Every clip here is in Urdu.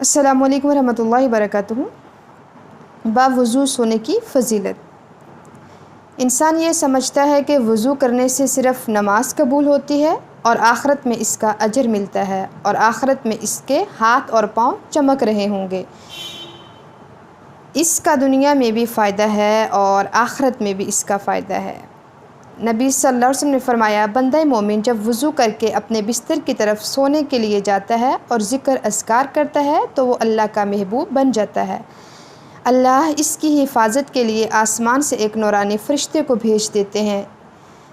السلام علیکم ورحمۃ اللہ وبرکاتہ۔ باوضو سونے کی فضیلت۔ انسان یہ سمجھتا ہے کہ وضو کرنے سے صرف نماز قبول ہوتی ہے اور آخرت میں اس کا اجر ملتا ہے اور آخرت میں اس کے ہاتھ اور پاؤں چمک رہے ہوں گے۔ اس کا دنیا میں بھی فائدہ ہے اور آخرت میں بھی اس کا فائدہ ہے۔ نبی صلی اللہ علیہ وسلم نے فرمایا، بندہ مومن جب وضو کر کے اپنے بستر کی طرف سونے کے لیے جاتا ہے اور ذکر اذکار کرتا ہے تو وہ اللہ کا محبوب بن جاتا ہے۔ اللہ اس کی حفاظت کے لیے آسمان سے ایک نورانی فرشتے کو بھیج دیتے ہیں۔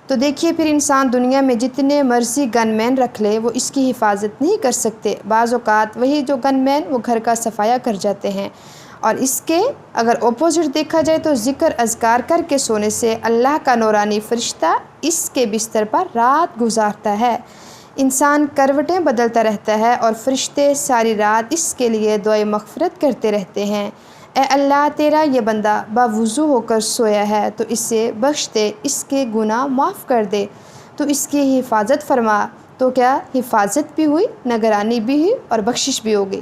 تو دیکھیے پھر انسان دنیا میں جتنے مرضی گن مین رکھ لے وہ اس کی حفاظت نہیں کر سکتے۔ بعض اوقات وہی جو گن مین وہ گھر کا صفایا کر جاتے ہیں، اور اس کے اگر اپوزٹ دیکھا جائے تو ذکر اذکار کر کے سونے سے اللہ کا نورانی فرشتہ اس کے بستر پر رات گزارتا ہے۔ انسان کروٹیں بدلتا رہتا ہے اور فرشتے ساری رات اس کے لیے دعائے مغفرت کرتے رہتے ہیں۔ اے اللہ، تیرا یہ بندہ باوضو ہو کر سویا ہے تو اسے بخش دے، اس کے گناہ معاف کر دے، تو اس کی حفاظت فرما۔ تو کیا حفاظت بھی ہوئی، نگرانی بھی ہوئی اور بخشش بھی ہوگی۔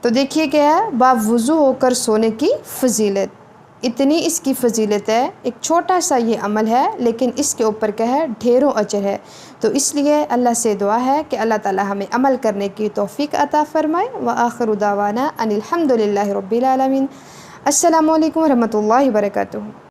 تو دیکھیے کیا ہے، باوضو ہو کر سونے کی فضیلت۔ اتنی اس کی فضیلت ہے، ایک چھوٹا سا یہ عمل ہے لیکن اس کے اوپر کیا ہے، ڈھیروں اجر ہے۔ تو اس لیے اللہ سے دعا ہے کہ اللہ تعالی ہمیں عمل کرنے کی توفیق عطا فرمائے۔ وآخر دعوانا ان الحمد للہ رب العالمین۔ السلام علیکم ورحمۃ اللہ وبرکاتہ۔